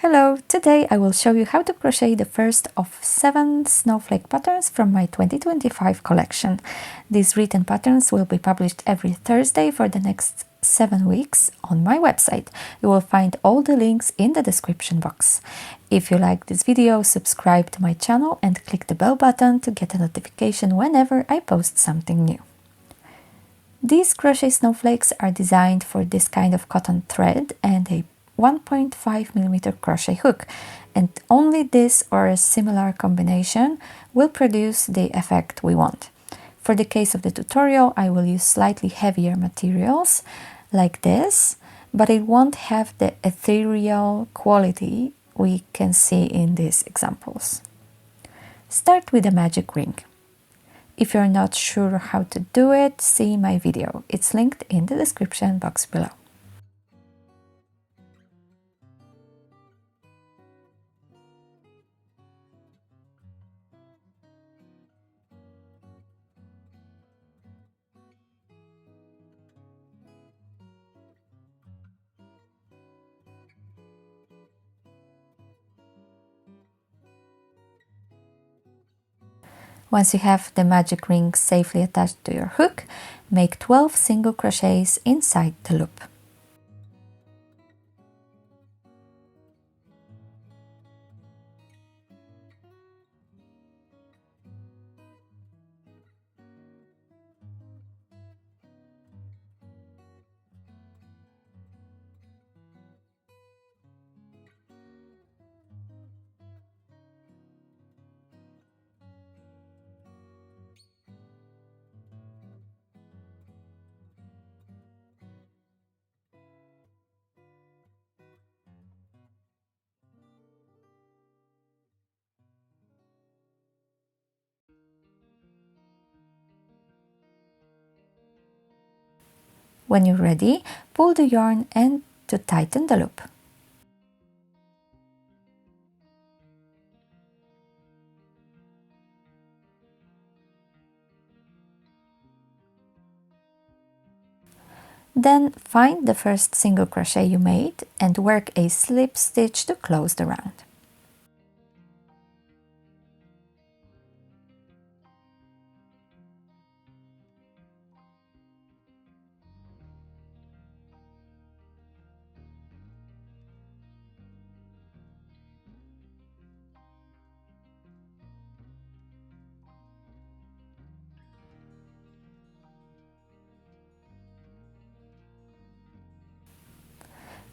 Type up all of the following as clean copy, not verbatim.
Hello! Today I will show you how to crochet the first of 7 snowflake patterns from my 2025 collection. These written patterns will be published every Thursday for the next 7 weeks on my website. You will find all the links in the description box. If you like this video, subscribe to my channel and click the bell button to get a notification whenever I post something new. These crochet snowflakes are designed for this kind of cotton thread and a 1.5mm crochet hook, and only this or a similar combination will produce the effect we want. For the case of the tutorial, I will use slightly heavier materials like this, but it won't have the ethereal quality we can see in these examples. Start with a magic ring. If you're not sure how to do it, see my video. It's linked in the description box below. Once you have the magic ring safely attached to your hook, make 12 single crochets inside the loop. When you're ready, pull the yarn and to tighten the loop. Then find the first single crochet you made and work a slip stitch to close the round.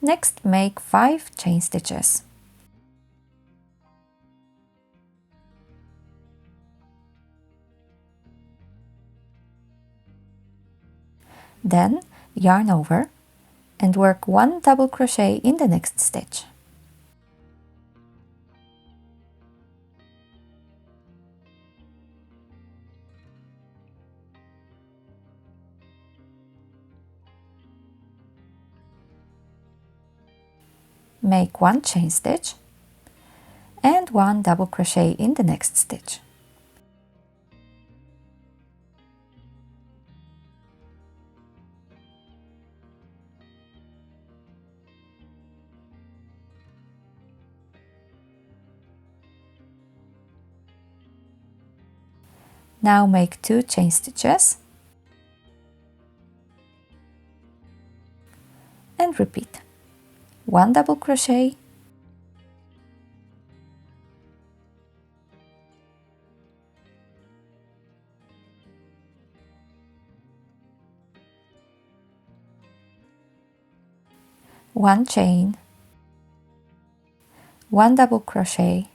Next, make 5 chain stitches. Then yarn over and work 1 double crochet in the next stitch. Make 1 chain stitch and 1 double crochet in the next stitch. Now make 2 chain stitches and repeat. 1 double crochet, one chain, 1 double crochet,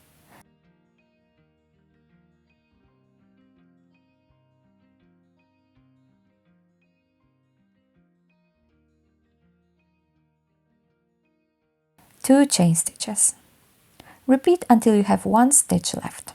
two chain stitches. Repeat until you have 1 stitch left.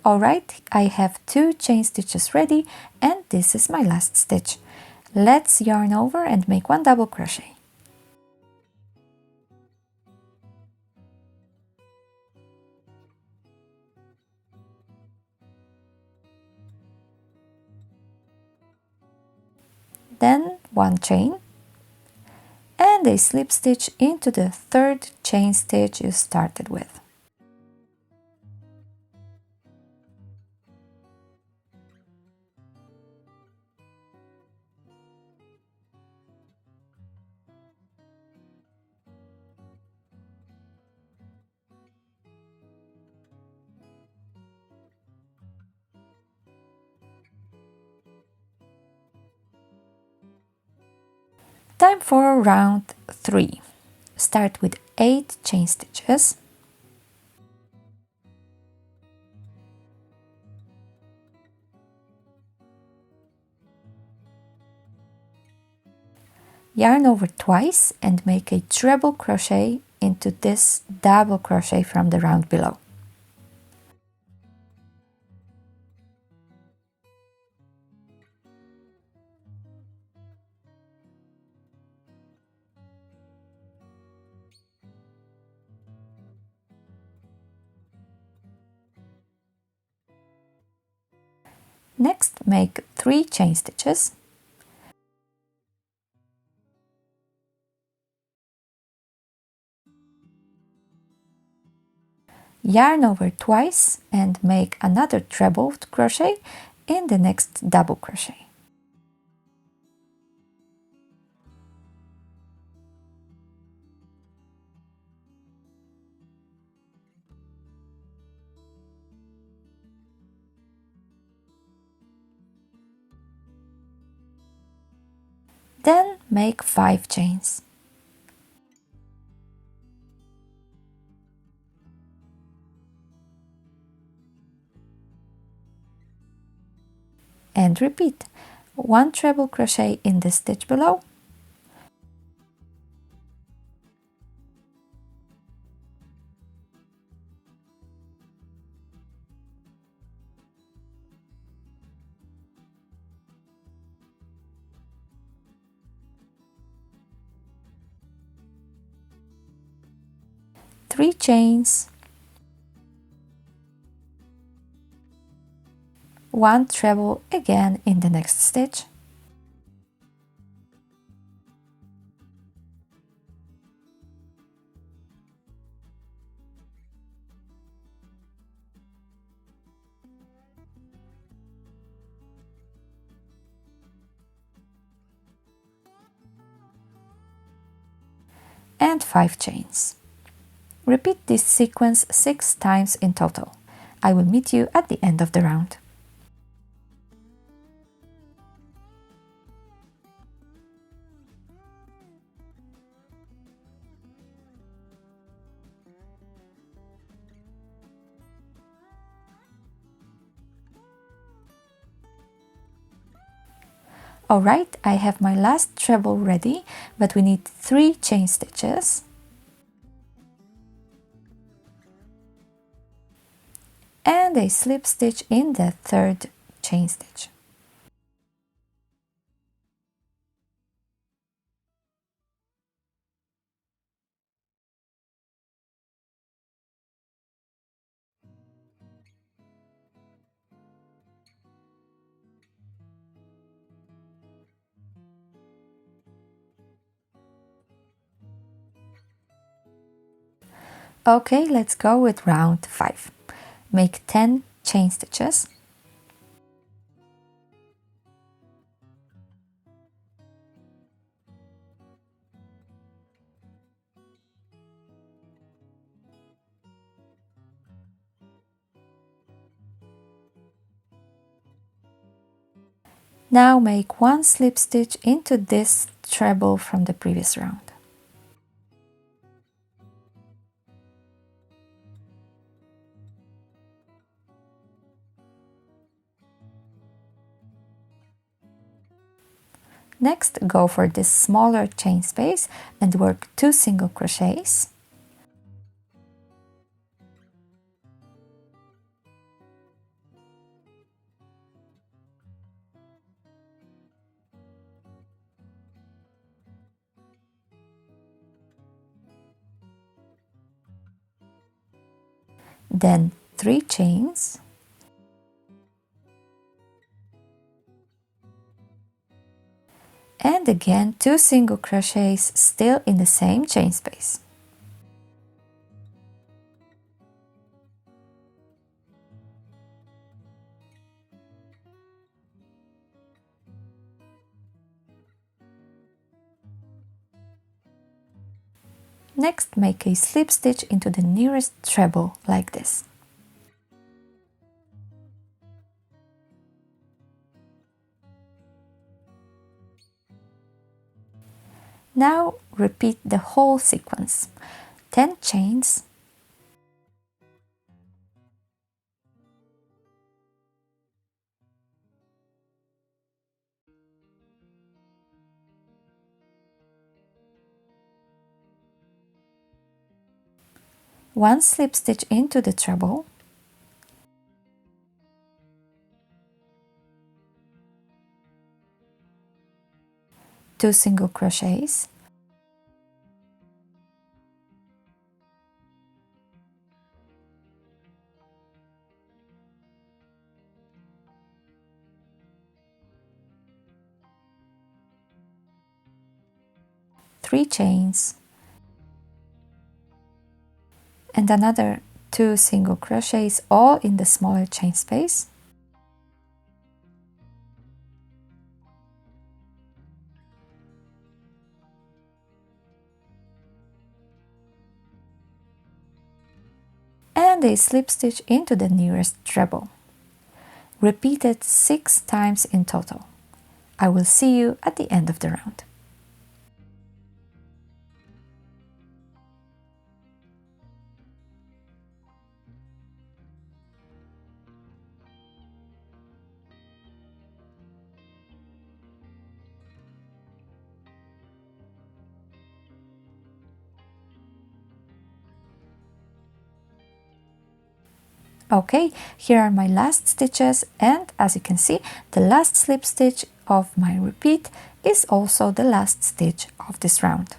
Alright, I have 2 chain stitches ready and this is my last stitch. Let's yarn over and make 1 double crochet. Then 1 chain and a slip stitch into the 3rd chain stitch you started with. Time for round 3. Start with 8 chain stitches. Yarn over twice and make a treble crochet into this double crochet from the round below. Next, make 3 chain stitches. Yarn over twice and make another treble crochet in the next double crochet. Then make 5 chains. And repeat. 1 treble crochet in the stitch below, three chains, 1 treble again in the next stitch, and 5 chains. Repeat this sequence 6 times in total. I will meet you at the end of the round. Alright, I have my last treble ready, but we need 3 chain stitches. And a slip stitch in the 3rd chain stitch. Okay, let's go with round 5. Make 10 chain stitches. Now make 1 slip stitch into this treble from the previous round. Next, go for this smaller chain space and work 2 single crochets. then 3 chains, and again 2 single crochets still in the same chain space. Next, make a slip stitch into the nearest treble like this. Now repeat the whole sequence. 10 chains, one slip stitch into the treble, two single crochets, three chains, and another 2 single crochets, all in the smaller chain space. And a slip stitch into the nearest treble. Repeat it 6 times in total. I will see you at the end of the round. Okay, here are my last stitches, and as you can see, the last slip stitch of my repeat is also the last stitch of this round.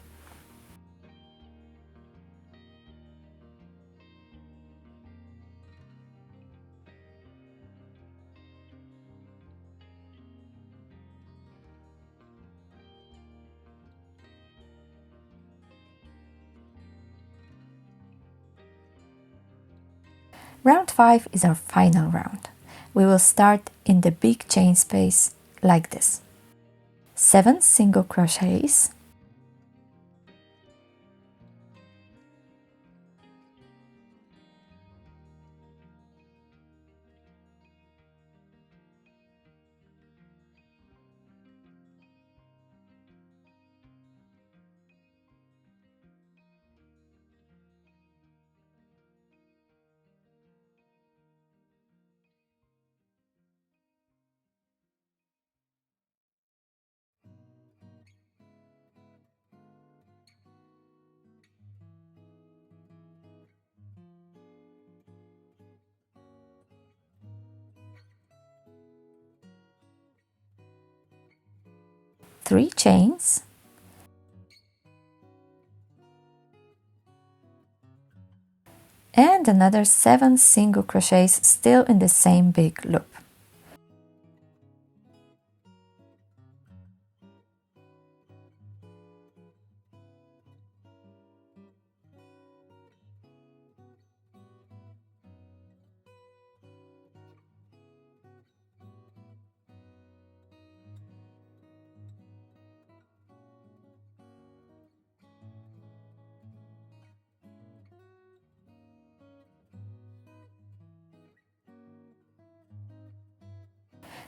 Round 5 is our final round. We will start in the big chain space like this. 7 single crochets, three chains, and another 7 single crochets still in the same big loop.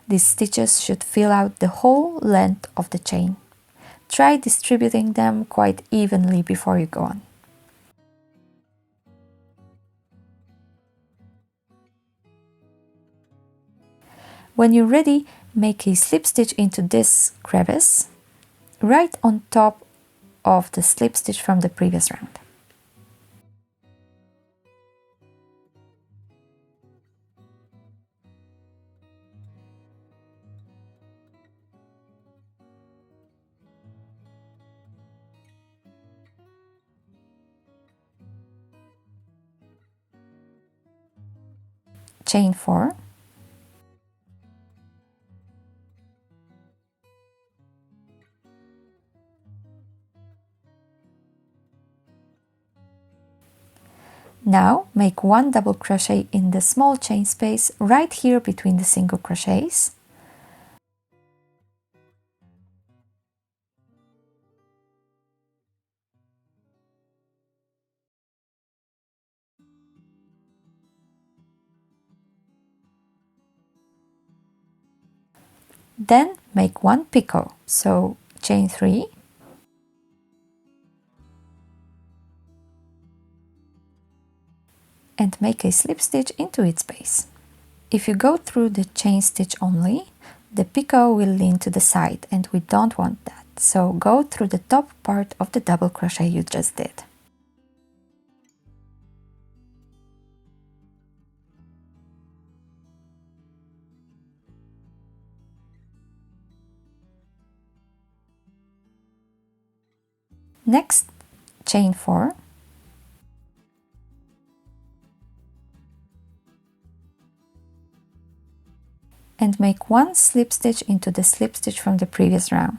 These stitches should fill out the whole length of the chain. Try distributing them quite evenly before you go on. When you're ready, make a slip stitch into this crevice, right on top of the slip stitch from the previous round. chain 4, now make 1 double crochet in the small chain space right here between the single crochets. Then make 1 picot, so chain 3, and make a slip stitch into its base. If you go through the chain stitch only, the picot will lean to the side and we don't want that, so go through the top part of the double crochet you just did. Next, chain 4, and make 1 slip stitch into the slip stitch from the previous round,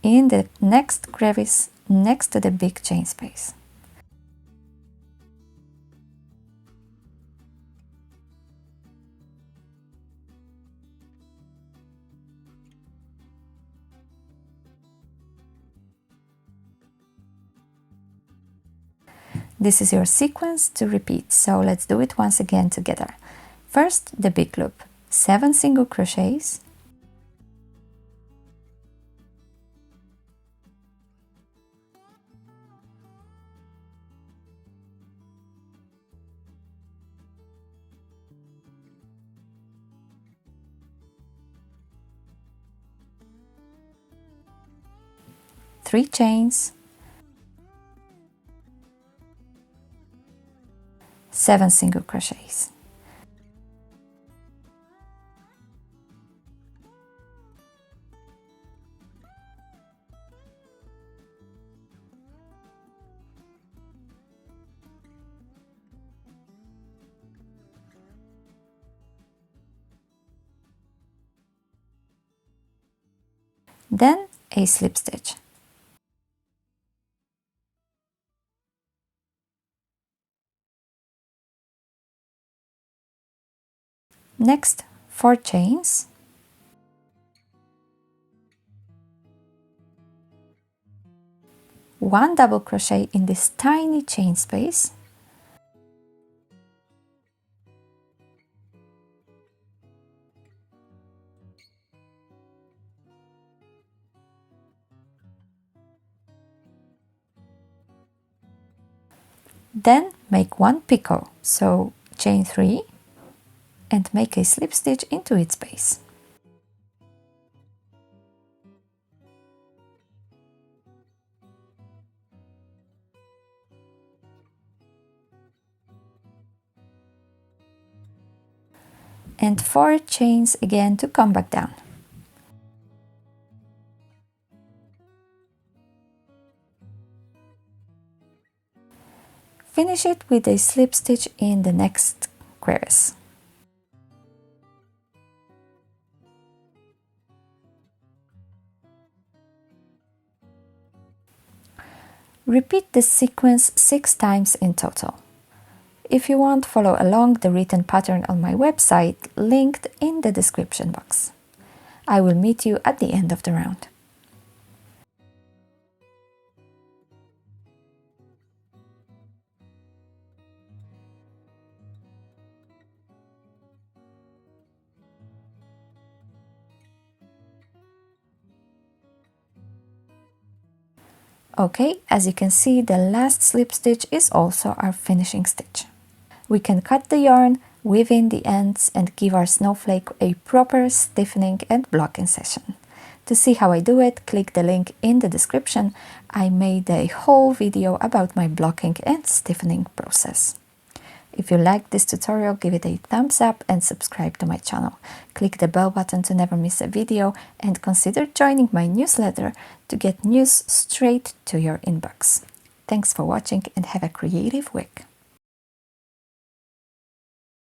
in the next crevice next to the big chain space. This is your sequence to repeat, so let's do it once again together. First, the big loop, 7 single crochets, three chains, 7 single crochets. Then a slip stitch. Next, 4 chains, one double crochet in this tiny chain space, then make 1 picot, so chain 3, and make a slip stitch into its base. And 4 chains again to come back down. Finish it with a slip stitch in the next crevice. Repeat this sequence 6 times in total. If you want, follow along the written pattern on my website, linked in the description box. I will meet you at the end of the round. Okay, as you can see, the last slip stitch is also our finishing stitch. We can cut the yarn, weave in the ends and give our snowflake a proper stiffening and blocking session. To see how I do it, click the link in the description. I made a whole video about my blocking and stiffening process. If you liked this tutorial, give it a thumbs up and subscribe to my channel. Click the bell button to never miss a video and consider joining my newsletter to get news straight to your inbox. Thanks for watching and have a creative week.